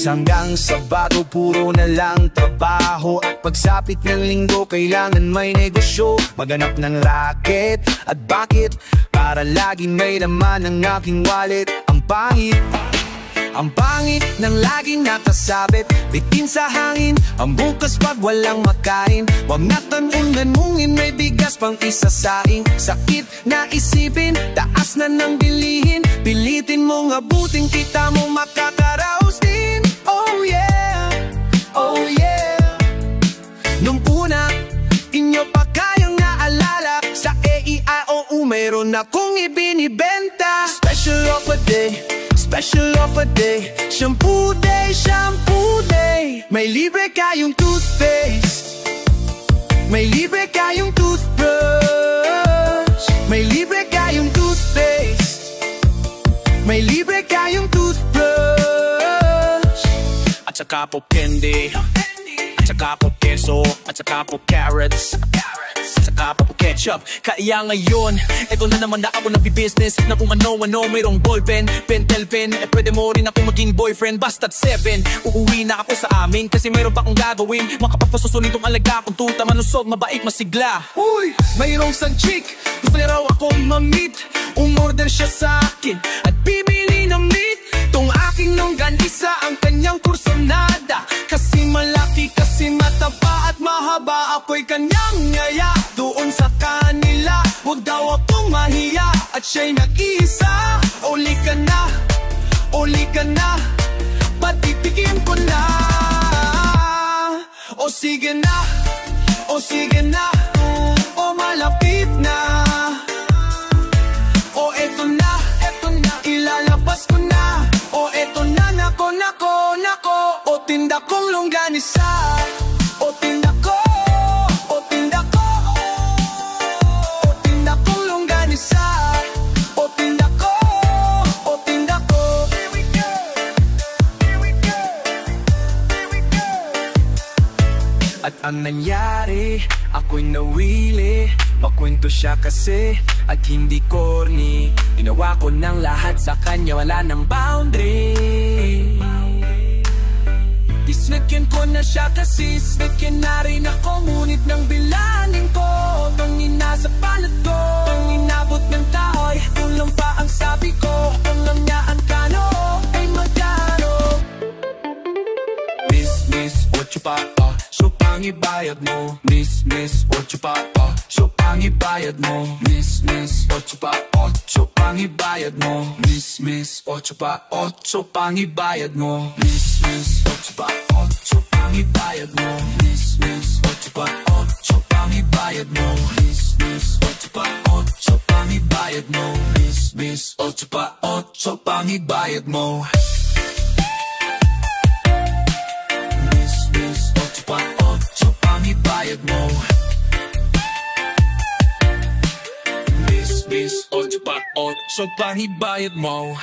Lunes hanggang Sabado, puro na lang trabaho. At pagsapit ng Linggo, kailangan may negosyo. Maghanap ng racket at bakit, para laging may laman ang aking wallet. Ang pangit ng laging nakasabit, bitin sa hangin ang bukas pag walang makain. Huwag natin unganungin, may bigas pang isasaing. Sakit na isipin, taas na ng bilihin. Pilitin mong abutin, kita mo makakaraos din. Oh yeah, oh yeah. Nung una, inyo pa kayang naalala, sa AEIOU mayroon akong ibinibenta. Special offer day, special offer day, shampoo day, shampoo day. May libre kayong toothpaste, may libre kayong toothbrush, may libre kayong toothpaste, may libre kayong toothbrush. At saka po candy, at saka po keso, at saka po carrots, at saka po ketchup. Kaya ngayon, eto na naman na ako nagbi-business na kung ano-ano. Mayroong ballpen, pentel pen, pwede mo rin ako maging boyfriend. Basta't 7, uuwi na ako sa amin kasi mayroon pa akong gagawin. Makapagpasusunin tong alaga kung tuta, malusog, mabait, masigla. Uy, mayroong isang chick, gusto niya raw akong ma-meet. Umorder siya sa akin at bibili ng meat. Tong aking nunggan, isa ang kanyang kursonada. Kasi malaki, kasi mataba at mahaba, ako'y kanyang ngaya. Doon sa kanila, huwag daw akong mahiya. At siya'y nag-iisa. Uli ka na, patitikim ko na. O sige na, o sige na, o malapit na. O eto na, ilalabas ko na. O eto na, nako, nako, nako. O tinda kong longganisa, o tinda ko, o tinda ko, o tinda kong longganisa, o tinda ko, o tinda ko. Here we go, here we go, here we go. At ang nangyari, ako'y nawili. Makwento siya kasi at hindi corny. Ginawa ko ng lahat sa kanya, wala ng boundary. Isnakin ko na siya kasi isnakin na rin ako. Ngunit nang bilangin ko, tangin nasa palat ko, ang inabot ng tahoy, kulang pa ang sabi ko. Alam niya ang kano ay magkano. Miss, what you pa? So pangibayad mo. Miss, what you pa? So pangibayad mo. Miss, what you pa? So pangibayad mo. Miss, what you pa? So pangibayad mo. Miss, what you pa? So pangibayad mo. Miss, what you pa? So pangibayad mo. Miss, what you pa? So pangibayad mo. Miss, what you pa? So pangibayad mo. So pangibayad mo. Miss, so pangibayad mo.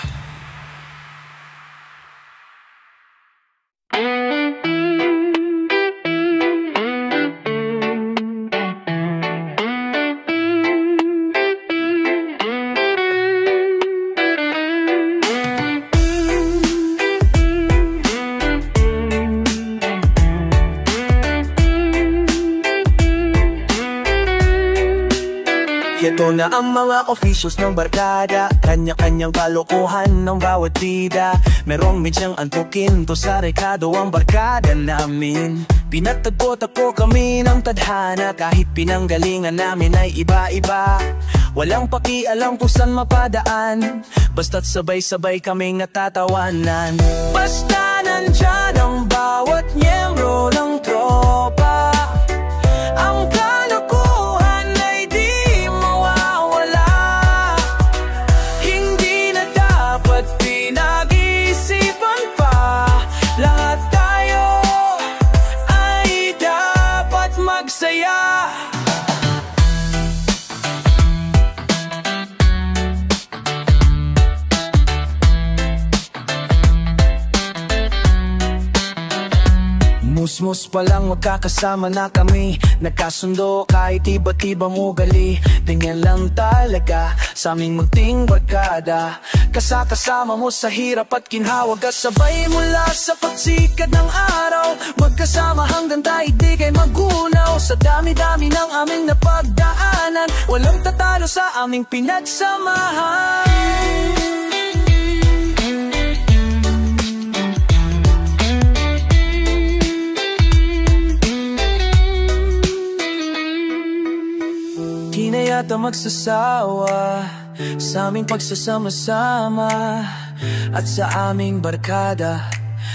Ito na ang mga officials ng barkada, kanya-kanyang kalokohan ng bawat bida. Merong medyang antukin, to sa rekado ang barkada namin. Pinatagpo-tagpo kami ng tadhana, kahit pinanggalingan namin ay iba-iba. Walang pakialam kung saan mapadaan, basta't sabay-sabay kaming natatawanan. Basta nandyan ang bawat miyembro ng tropa, ang kalokohan ay di mawawala. Hindi na dapat pinag-isipan pa, lahat tayo ay dapat magsaya. Musmus pa lang magkakasama na kami, nagkasundo kahit iba't-ibang ugali. Ganyan lang talaga sa aming munting barkada. Kasama mo sa hirap at ginhawa, kasabay mula sa pagsikat ng araw. Magkasama hanggang tayo di kay magunaw. Sa dami-dami ng aming napagdaanan, walang tatalo sa aming pinagsamahan. Di na yata magsasawa sa aming pagsasama-sama. At sa aming barkada,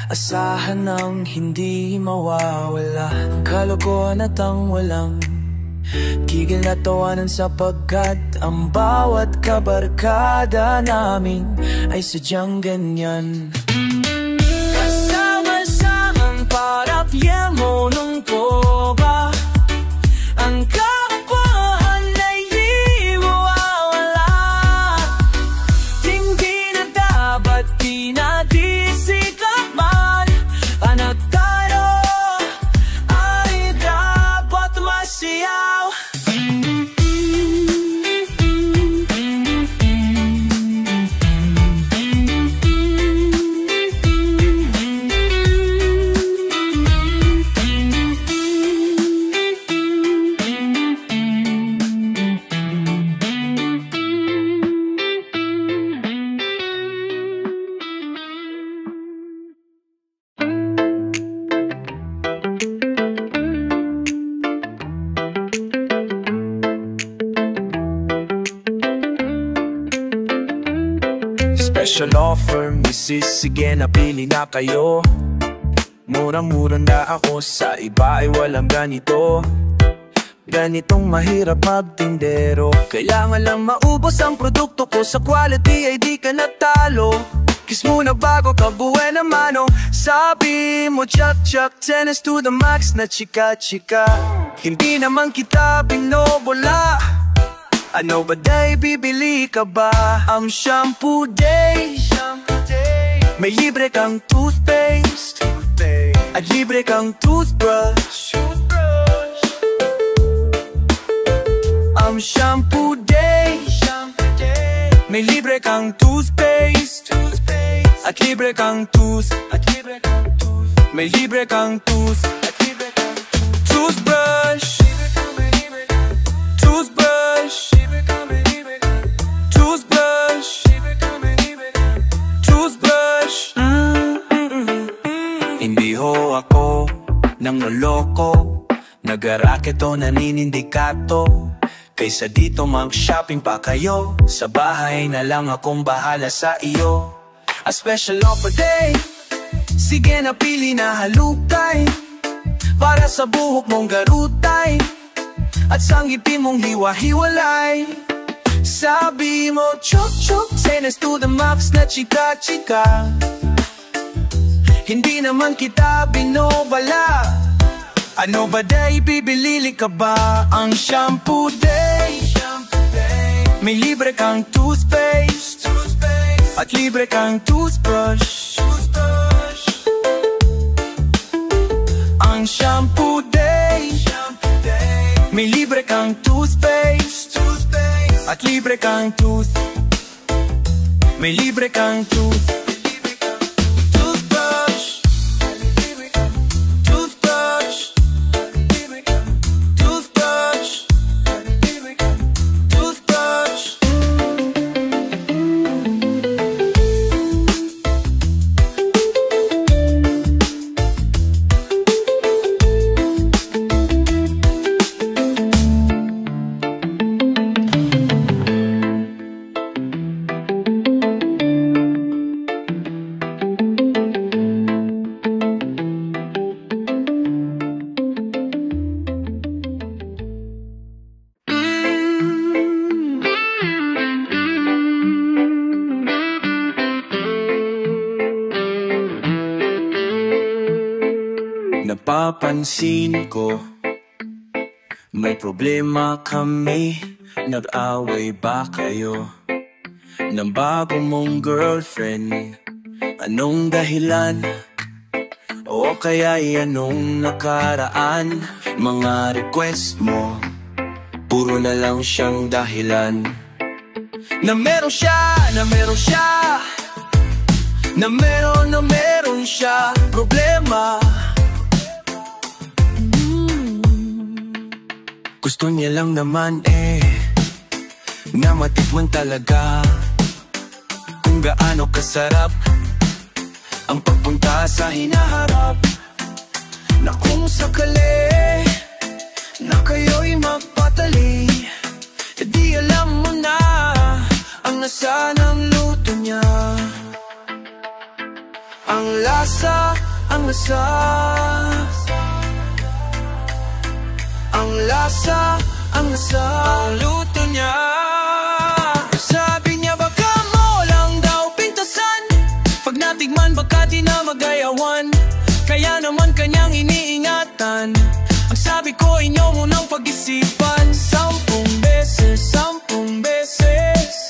asahan ng hindi mawawala ang kalokohan at ang walang tigil na tawanan, sapagkat ang bawat kabarkada namin ay sadyang ganyan. Kasama-samang para piyemo nung poba, ang kapahan ay di mawawala. Hindi na dapat pinadisikapan, anak tayo ay dapat masiyaw. Special offer, Mrs. Sige na pili na kayo. Murang-mura na ako, sa iba ay walang ganito. Ganitong mahirap magtindero, kailangan lang maubos ang produkto ko. Sa quality ay di ka natalo. Kiss muna bago ka buwan na mano. Sabi mo chak-chak, tennis to the max na chika-chika. Hindi naman kita binobola, ano ba day, bibili ka ba? Ang shampoo day, may libre kang toothpaste at libre kang toothbrush. Ang shampoo day, may libre kang toothpaste at libre kang may libre kang toothbrush. Hindi ho ako nang noloko, nag-racket o naninindikato. Kaysa dito mag-shopping pa kayo, sa bahay na lang akong bahala sa iyo. A special offer day, sige na pili na halukay, para sa buhok mong garutay at sa ngipin mong hiwa-hiwalay. Sabi mo chok-chok, tennis to the max na chika-chika. Hindi naman kita binobala, ano ba day, bibili ka ba? Ang shampoo day, may libre kang toothpaste at libre kang toothbrush. Ang shampoo day, may libre kang toothpaste at libre kang may libre kang toothbrush. Napapansin ko, may problema kami. Nag-away ba kayo ng bago mong girlfriend? Anong dahilan? O O kaya anong nakaraan, mga request mo, puro na lang siyang dahilan. Na meron siya, na meron siya, na meron siya problema. Gusto niya lang naman na matikman talaga kung gaano kasarap ang pagpunta sa hinaharap. Na kung sakali na kayo'y magpatali, di alam mo na ang lasa ng luto niya. Ang lasa, ang lasa, ang lasa, ang lasa, ang luto niya. Sabi niya baka mo lang daw pintasan, pag natikman baka di na magayawan. Kaya naman kanyang iniingatan, ang sabi ko inyo munang pag-isipan. 10 beses, 10 beses,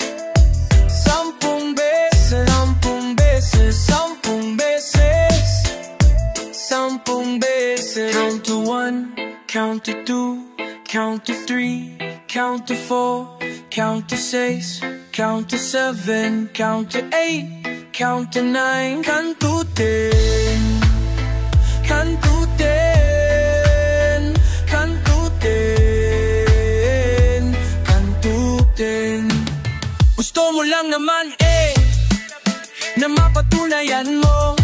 10 beses, 10 beses, 10 beses, 10 beses. Count to 1, count to 2, count to 3, count to 4, count to 6, count to 7, count to 8, count to 9, count to 10, count to 10, count to 10, count to 10. Gusto mo lang naman na mapatunayan mo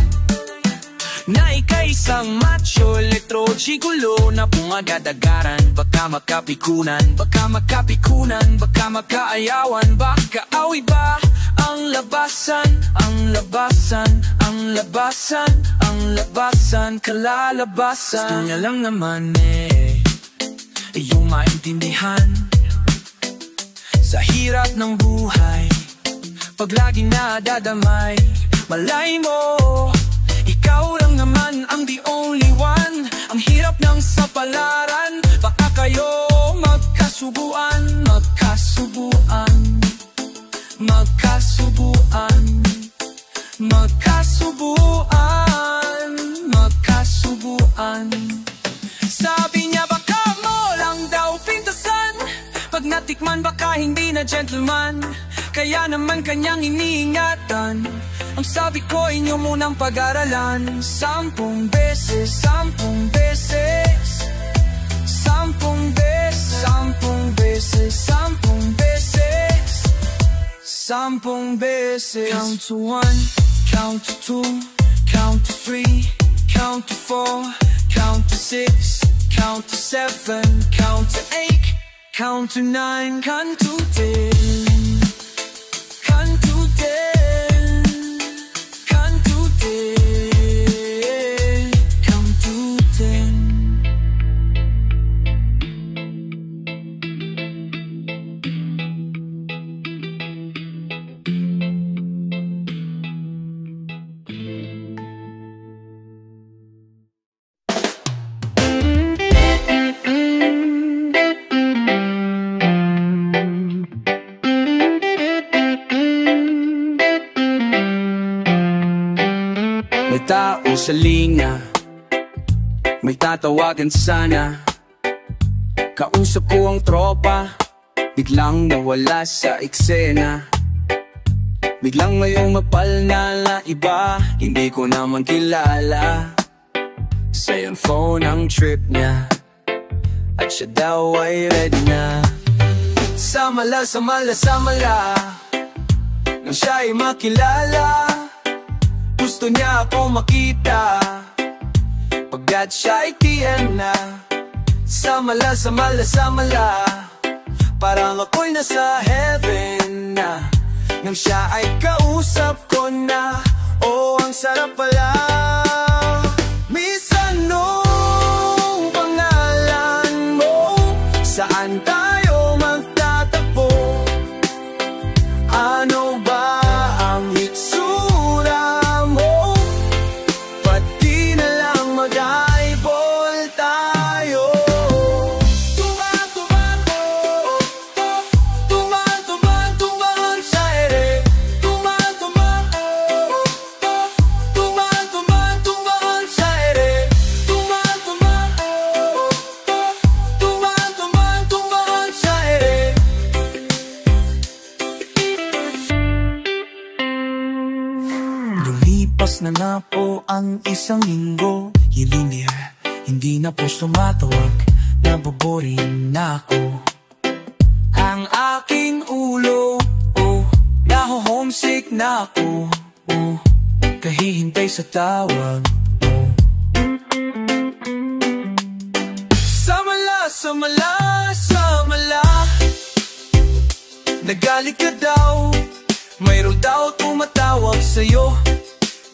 na ika'y isang macho elektro gigolo na pumagdadagaran. Baka makapikunan, baka makapikunan, baka makaayawan, baka away ba ang labasan, ang labasan, ang labasan, ang labasan, kalalabasan. Gusto niya lang naman yung maintindihan sa hirap ng buhay. Pag laging nadadamay, malay mo ikaw lang naman ang the only one. Ang hirap ng sapalaran, baka kayo magkasubuan, magkasubuan, magkasubuan, magkasubuan, magkasubuan. Sabi niya baka mo lang daw pintasan, pag natikman baka hindi na gentleman. Kaya naman kanyang iniingatan, ang sabi ko inyo munang pag-aralan. 10 beses, 10 beses, 10 beses, 10 beses, 10 beses, 10 beses. Count to 1, count to 2, count to 3, count to 4, count to 6, count to 7, count to 8, count to 9, count to 10. Count to 10, count to 10, count to 10. May tao sa linya, may tatawagan sana. Kausap ko ang tropa, biglang nawala sa eksena. Biglang ngayong mapalna na iba, hindi ko naman kilala. Sa iyong phone ang trip niya, at siya daw ay ready na. Samala, samala, samala, nang siya ay makilala. Gusto niya ako makita, pagkat siya ay TM na. Samala, samala, samala, parang ako'y nasa heaven na. Nang siya ay kausap ko na, oh ang sarap pala. Miss anong pangalan mo? Saan tayo magtatagpo? Ano ba ang itsura mo? Pati na lang mag-eyeball tayo. Tuman sa ere. Tuman na po ang isang linggo. Yung linear, hindi na po tumatawag, naboboring na ako. Ang aking ulo, naho-homesick na ako, kahihintay sa tawag. Samala, nagalit ka daw, mayroon daw tumatawag sa'yo.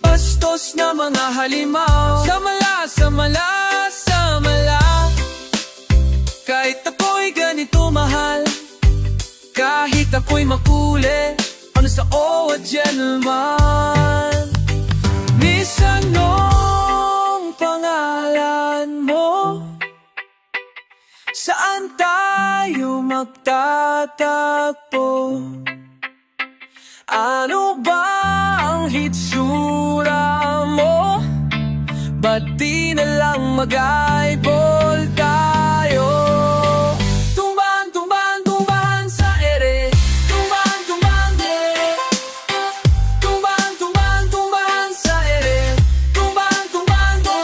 Bastos na mga halimaw. Samala, kahit ako'y ganito mahal, kahit ako'y makulit, ano sa owa gentleman. Miss, anong pangalan mo? Saan tayo magtatagpo? Ano ba ang hitsura mo? Ba't di na lang mag-eyeball tayo? Tumbahan sa ere, tumbahan de. Tumbahan sa ere, tumbahan de.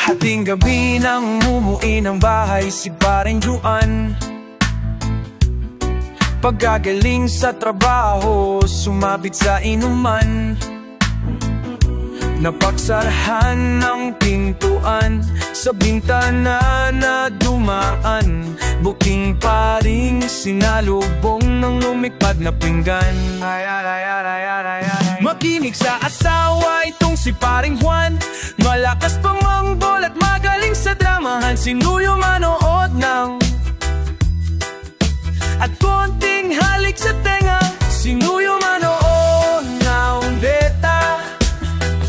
Hating gabi nang umuwi ng bahay si Paring Juan. Pagkagaling sa trabaho, sumabit sa inuman. Napagsarahan ng pintuan, sa bintana na dumaan. Buking paring sinalubong ng lumipad na pinggan. Makinig sa asawa itong si Paring Juan, malakas pamangbol at magaling sa dramahan. Sinuyo manood ng at konting halik sa tenga. Sinuyo manood ng beta,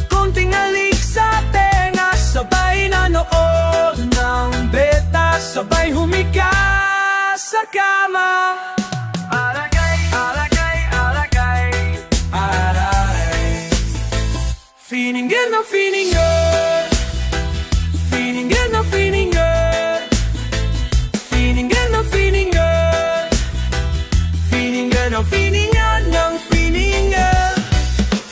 konting halik sa tenga. Sabay nanood ng beta, sabay humiga sa kama. Fininger na fininger, fininger na fininger, fininger na fininger, fininger na fininger ng fininger.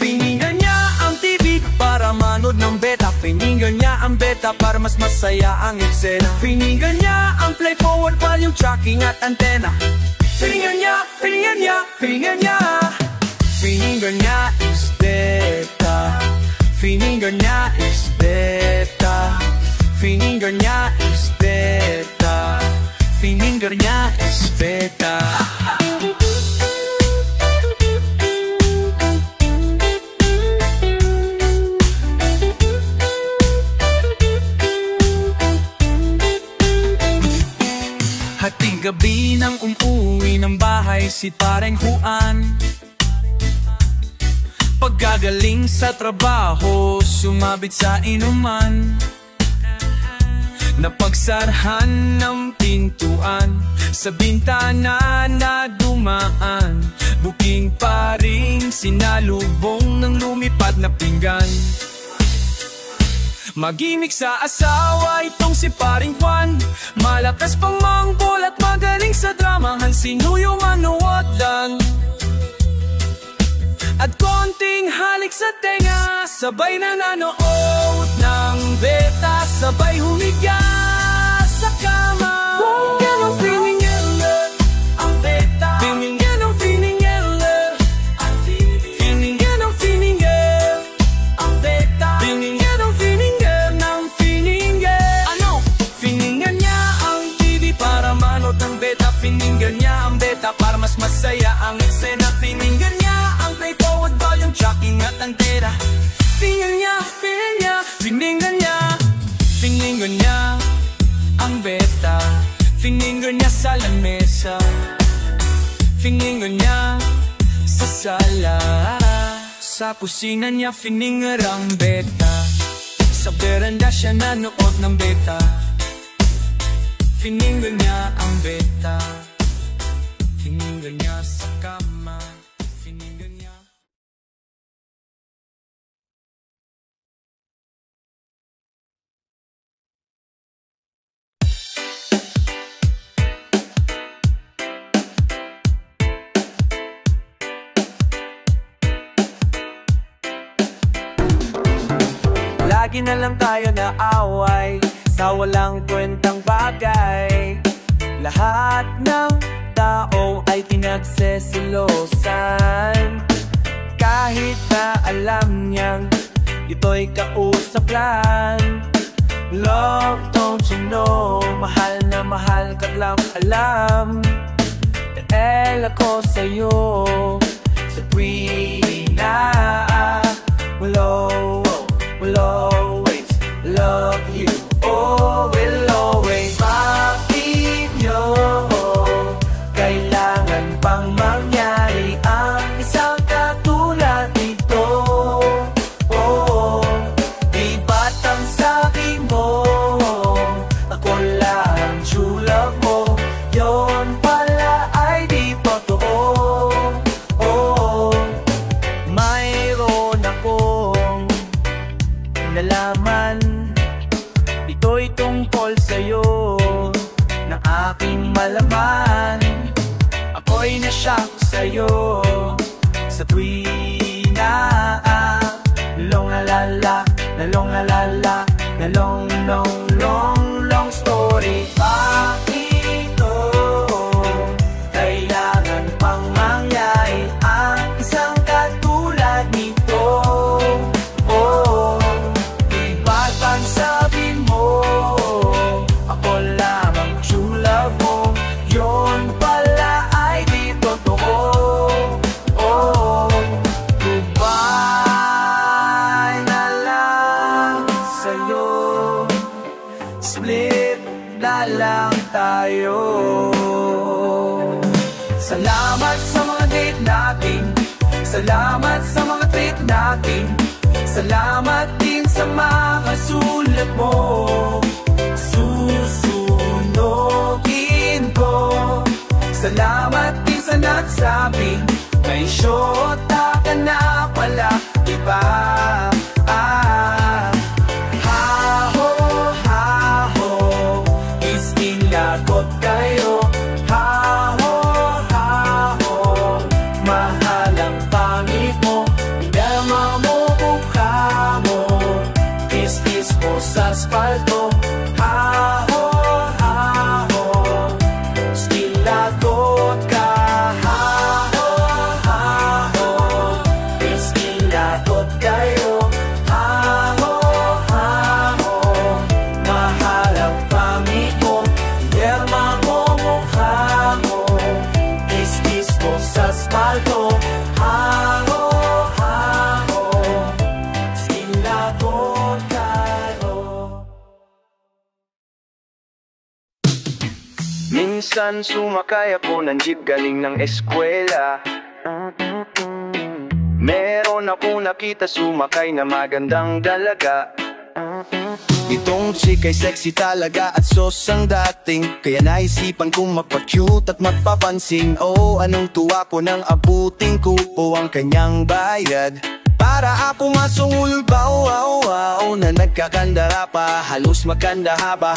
Fininger niya ang TV para manood ng beta, fininger niya ang beta para mas masaya ang eksena. Fininger niya ang play forward volume tracking at antena. Fininger niya, fininger niya, fininger niya, fininger niya is beta. Fininger niya is beta, fininger niya is beta, fininger niya is beta. Hating gabi nang umuwi ng bahay si Paring Juan. Pagkagaling sa trabaho, sumabit sa inuman. Napagsarahan ng pintuan, sa bintana na dumaan. Buking paring sinalubong ng lumipad na pinggan. Magimik sa asawa itong si Paring Juan, malakas pang mangbol at magaling sa dramahan. Sinuyo manood lang at konting halik sa tenga. Sabay na nanood ng beta, sabay humiga sa kama. Yan ang fininger, ang beta. Fininger ng fininger, fininger ng fininger, ang beta. Fininger ng fininger ng fininger. Ano? Fininger niya ang TV para manood ng beta. Fininger niya ang beta para mas masaya ang eksena. Fininger niya ang play forward volume tracking at antena. Finger niya, finger niya, finger niya, finger niya ang beta. Fininger niya sa lamesa, fininger niya sa sala. Sa kusina niya fininger ang beta, sa beranda siya nanood ng beta. Fininger niya ang beta, fininger niya sa kama, fininger niya. Lagi na lang tayo na away sa walang kwentang bagay. Lahat ng tao ay pinagsesilosan, kahit na alam niyang ito'y kausap lang. Love, don't you know, mahal na mahal ka lang alam. Dahil ako sa'yo, sa tuwina will always love you. Oh, will always. Bakit nyo kailangan pang mangyari ang isang katulad nito? Oh, di ba't ang sabi mo ako lang true love mo? Yon pala ay di totoo. Oh, mayroon akong nalaman, ito'y tungkol sa'yo, na aking malaman. Ako'y nasyak sa'yo sa tuwina. Long la la la, long la la la, long long story. Bakit kailangan pang mangyari ang isang katulad nito? Oh, sabi mo ako lamang true love mo, yon pala ay di totoo. Oh, goodbye na lang sa'yo, split na lang tayo. Salamat sa mga date natin, salamat sa mga trip natin, salamat din sa mga sulat mo. Susunogin ko. Salamat din sa nagsabing may syota ka na pala, iba. Haho, haho, iskinagot kayo. Haho, haho, mahal ang pangit mo, pinama mo mukha mo, tis-tis mo sa asfalto. Haho, haho, stilagot ka. Haho, haho, iskinagot kayo. Haho, haho, mahal ang pangit mo, pinama mo mukha mo, tis-tis mo sa asfalto. Haho, haho, stilagot kayo. Minsan sumakay ako ng jeep galing ng eskwela. Meron ako nakita sumakay na magandang dalaga. Itong chick ay sexy talaga at sosang dating, kaya naisipan kong magpa-cute at magpapansin. Oh, anong tuwa ko nang abutin ko ang kanyang bayad, para ako masungul ba? Wow, na nagkakandara pa, halos magkanda haba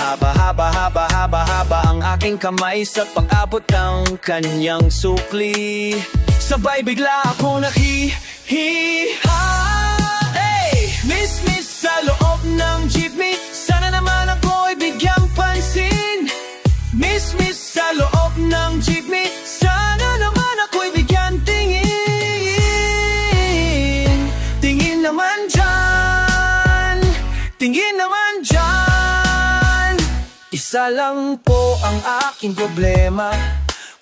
ang aking kamay sa pang-abot ng kanyang sukli. Sabay bigla ako nakihiha. Hey, miss sa loob ng jeepney, sana naman ako'y bigyang pansin. Miss sa loob ng jeepney, sana naman ako'y bigyan tingin. Tingin naman dyan, tingin naman dyan. Isa lang po ang aking problema,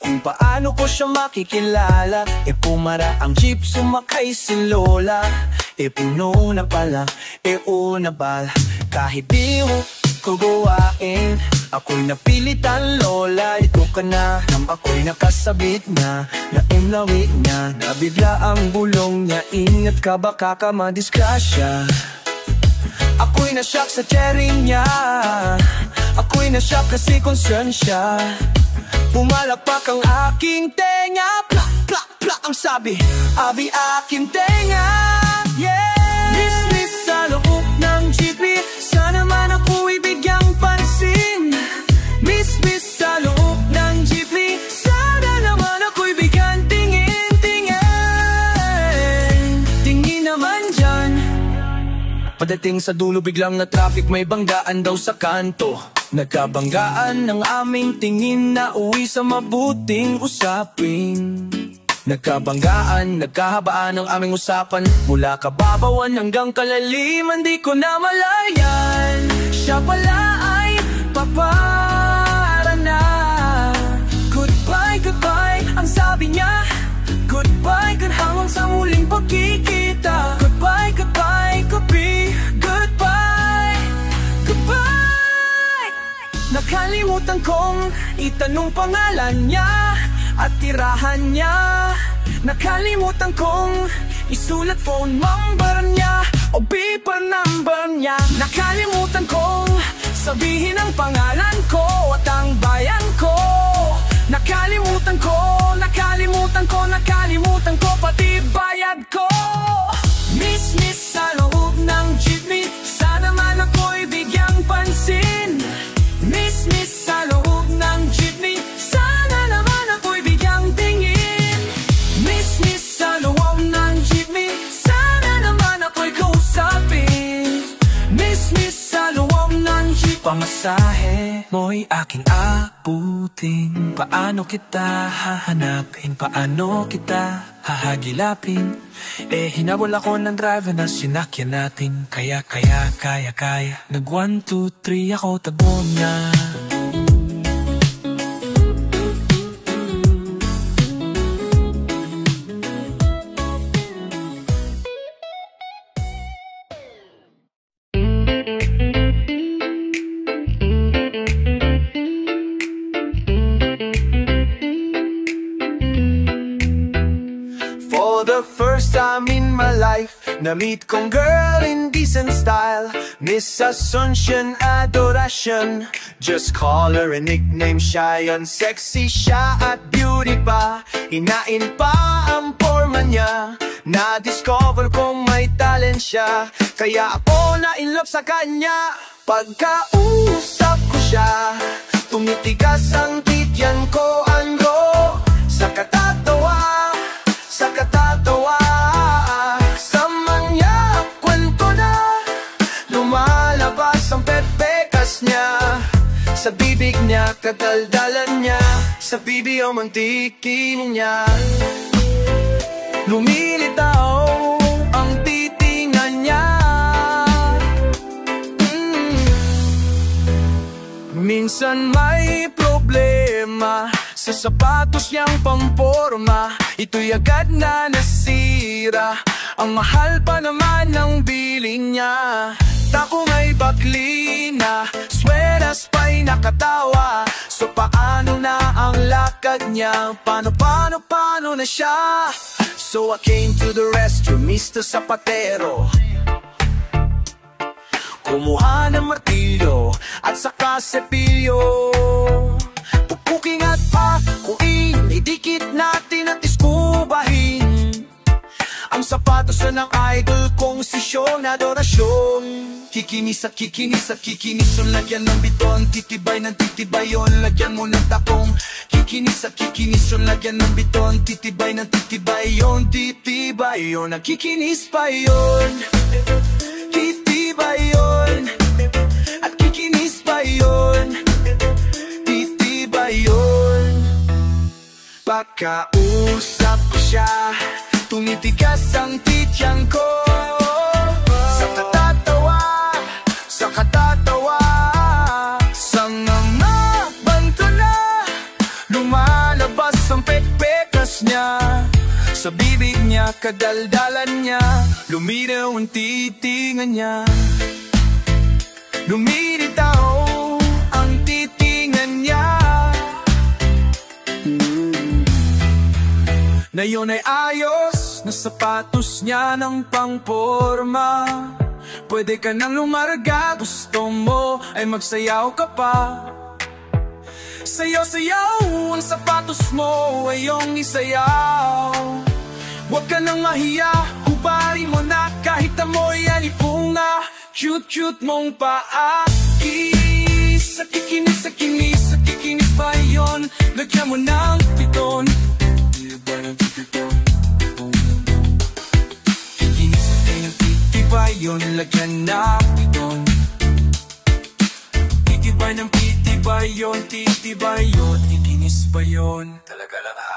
kung paano ko siya makikilala. Pumara ang jeep, sumakay si Lola. Puno na pala, una bal. Kahit di ko gawain, Ako'y napilitan, lola, ito ka na. Nang ako'y nakasabit na, naimlawit niya. Nabigla ang bulong niya, ingat ka baka ka madisgrasya. Ako'y nashock sa sharing niya. Ako'y nashock kasi concern siya. Pumalapak ang aking tenga. Plak, plak, plak ang sabi, abi aking tenga. Yeah! Business sa loob ng jeepney, sana man ako'y bigyang pansin. Miss sa loob ng jeepney, sana naman ako'y bigyan tingin, tingin. Tingin naman dyan. Padating sa dulo biglang na traffic, may banggaan daw sa kanto. Nagkabanggaan ng aming tingin na uwi sa mabuting usapin. Nagkabanggaan, nagkahabaan ang aming usapan. Mula kababawan hanggang kalaliman, di ko na malayan. Siya pala ay papara na. Goodbye, goodbye, ang sabi niya. Goodbye, hanggang sa muling pagkikita. Goodbye, goodbye, goodbye, goodbye, goodbye. Nakalimutan kong itanong pangalan niya at tirahan niya. Nakalimutan kong isulat phone number niya o beeper number niya. Nakalimutan kong sabihin ang pangalan ko at ang bayan ko. Nakalimutan ko, nakalimutan ko, nakalimutan ko pati bayad ko. Miss sa loob ng jeepney, sana man ako'y bigyang pansin. Miss sa loob ng jeepney, sana naman ako'y bigyang tingin. Miss sa loob ng jeepney, sana naman ako'y kausapin. Miss sa loob ng jeep, pamasahe mo'y aking abutin. Paano kita hahanapin? Paano kita hahagilapin? Hinabol ako ng driver na sinakyan natin. Kaya Nag 1, 2, 3 ako tagbo niya. For the first time in my life, na-meet kong girl in decent style, Miss Asuncion Adoracion. Just call her a nickname siya yun. Sexy siya at beauty pa, hinain pa ang forma niya. Na-discover kong may talent siya, kaya ako na-inlove sa kanya. Pagkausap ko siya, tumitigas ang tityan ko, Andro. Sa katatawa, sa manya kwento na, lumalabas ang pepekas niya. Sa bibig niya, kadaldalan niya, sa bibig ang mantikin niya. Lumilitaw ang titingan niya. Minsan may problema sa sapatos niyang pamporma, ito'y agad na nasira. Ang mahal pa naman ng biling niya. Tako may bakli na, sweras pa'y nakatawa. So paano na ang lakad niya? Paano na siya? So I came to the restroom, Mr. Zapatero. Kumuha ng martilyo at saka sepilyo. Pupuking at pakuin, idikit natin at iskubahin ang sapatos na ng idol kong si Sean Adoracion. Kikinis at kikinis at kikinis, lagyan ng biton, titibay ng titibay yun, lagyan mo ng takong. Kikinis at kikinis, lagyan ng biton, titibay ng titibay yun, titibay yun, nagkikinis pa yun, titibay yun, at kikinis pa yun, titibay yun. Pagkausap ko siya, tumitigas ang tityan ko. Sa katatawa, sa mga banto na, lumalabas ang pekpekas niya. Sa bibig niya, kadaldalan niya, lumitaw ang titingan niya. Lumilitaw ang titingan na yun ay ayos na sapatos niya ng pangporma. Pwede ka nang lumarga, gusto mo ay magsayaw ka pa. Sayaw-sayaw, ang sapatos mo ay iyong isayaw. Huwag ka nang mahiya, hubarin mo na kahit amoy alipunga. Cute-cute mong paa, kiss. Sa kikinis, sa kinis, sa kikinis pa yun. Lagyan mo ng piton. Kikinis, sa kinis pa yun. Lagyan ng piton. Titibay ng titibay yun, titibay yun. Kikinis pa yun. Talaga lang ha.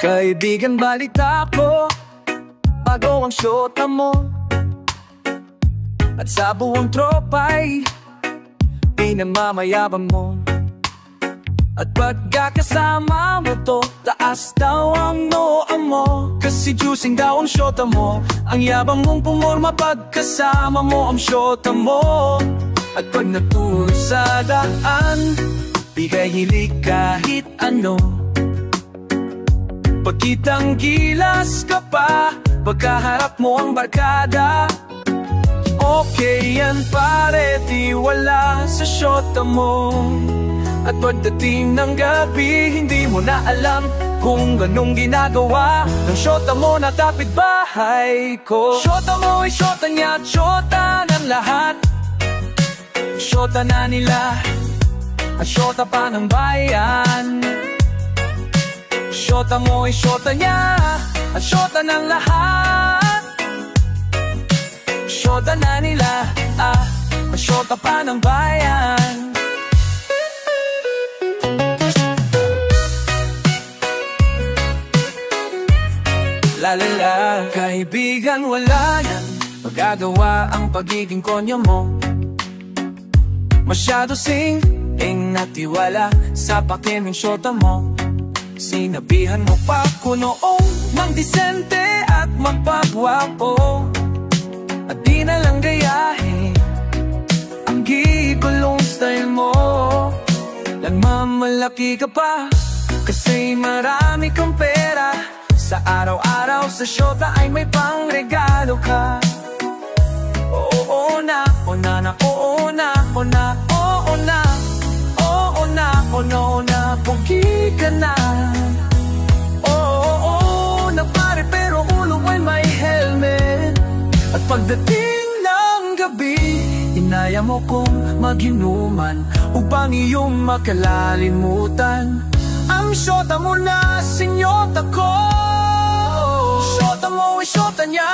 Kaibigan, balita ko, bago ang syota mo. At sa buong tropa'y pinamamayabang mo. At pagkakasama mo to, taas daw ang noo mo. Kasi juicing daw ang syota mo. Ang yabang mong pumorma pagkasama mo ang syota mo. At pag natulog sa daan, bigay hilig kahit ano. Pagkitang gilas ka pa, pagkaharap mo ang barkada. Okay yan pare, di wala sa syota mo. At pagdating ng gabi, hindi mo na alam kung anong ginagawa ng syota mo na tapit bahay ko. Syota mo ay syota niya at syota ng lahat. Syota na nila at syota pa ng bayan. Syota mo ay syota niya at syota ng lahat. Syota na nila at syota pa ng bayan. La la la. Kaibigan, wala yan magagawa ang pagiging konyo mo. Masyado sing-ing natiwala sa pakining syota mo. Sinabihan mo pa ko noong magdisente at magpagwapo. At di na lang gayahin ang gigulong style mo. Nagmamalaki ka pa kasi marami kang pera. Sa araw-araw sa syota ay may pangregalo ka. Oo na, oo na na, oo na, oo na, oo na, oo na, oo na, pugi ka na. Oo na pare, pero ulo ay may helmet. At pagdating ng gabi, inaya mo kong mag-inuman upang iyong makalalimutan ang syota mo na sinyota ko. Syota mo ay syota niya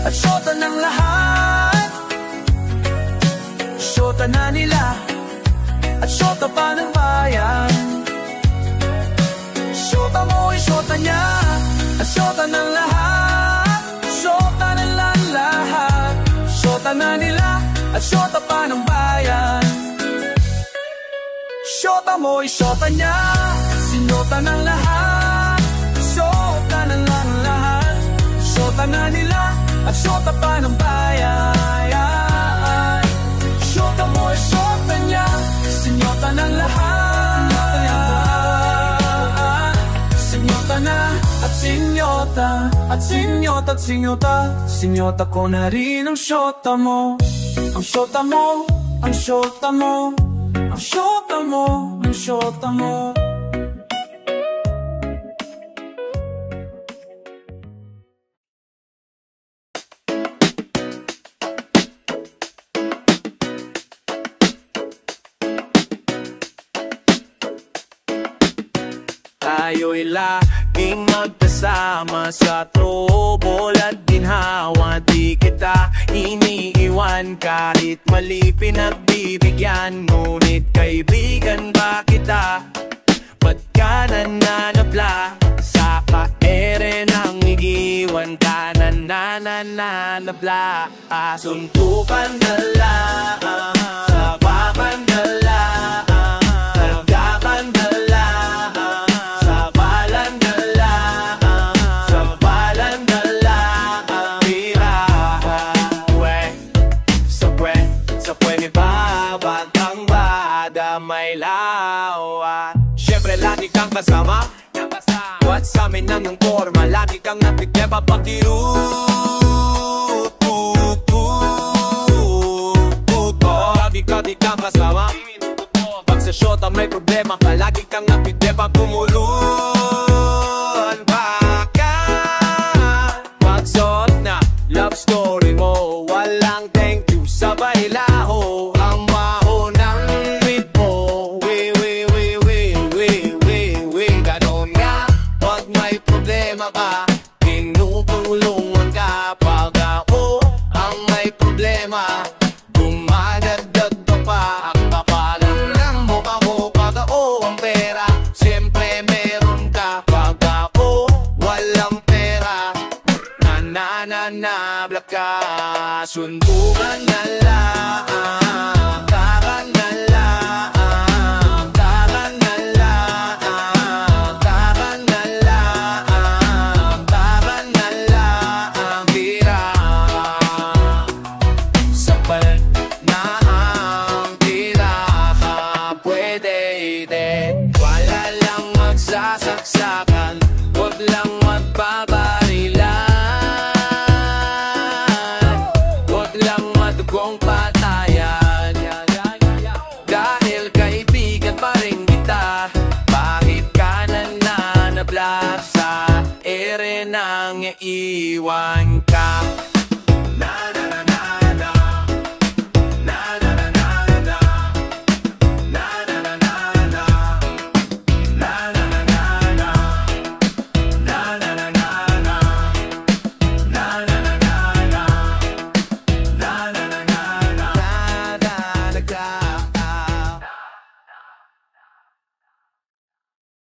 at syota ng lahat. Syota na nila at syota pa ng bayan. Syota mo ay syota niya at syota ng lahat. Syota na lahat. Syota na nila at syota pa ng bayan. Syota mo ay syota niya, sinyota ng lahat. Syota na lahat. Syota na nila at syota pa ng bayan. Syota mo ay syota niya, sinyota ng lahat. Sinyota na at sinyota, at sinyota at sinyota. Sinyota ko na rin ang syota mo. Ang syota mo, ang syota mo, ang syota mo, ang syota mo. Tayo'y laging magkasama sa trobol at ginhawa. Di kita iniiwan kahit mali pinagbibigyan. Ngunit kaibigan ba kita? Ba't ka nananabik? nananabla. Suntukan na lang, sapakan na lang, nagdakan na lang, sapalan na lang, sapalan na lang. Pirawe, sa pwede ba, bantang bada may lawan. Siyempre lagi kang kasama, what's sa amin nang ng forma, lagi kang napigeba pakirut. Lagi ka di kang kasama, pag sa shota may problema ka, lagi kang napigeba kumulun. Baka pagsuot na love story mo, walang thank you sabay laho. Ang mahunang with mo, ganon nga. Pag may problema ka, tinutulungan ka. Pag ako ang may problema, dumadagdag ka pa. Ang kapalan ng mukha mo pag ako ang pera, siyempre meron ka. Pag ako walang pera, nananabla ka. Suntukan na lang, takan na lang, takan na lang, takan na lang, takan na lang. Tira sa palan na ang tira ka, pwede din. Wala lang magsasaksakan, huwag lang magbabarilan, huwag lang madugong patayan. Dahil kaibigan pa rin kita, bakit ka nananabla sa ere nang iiwan?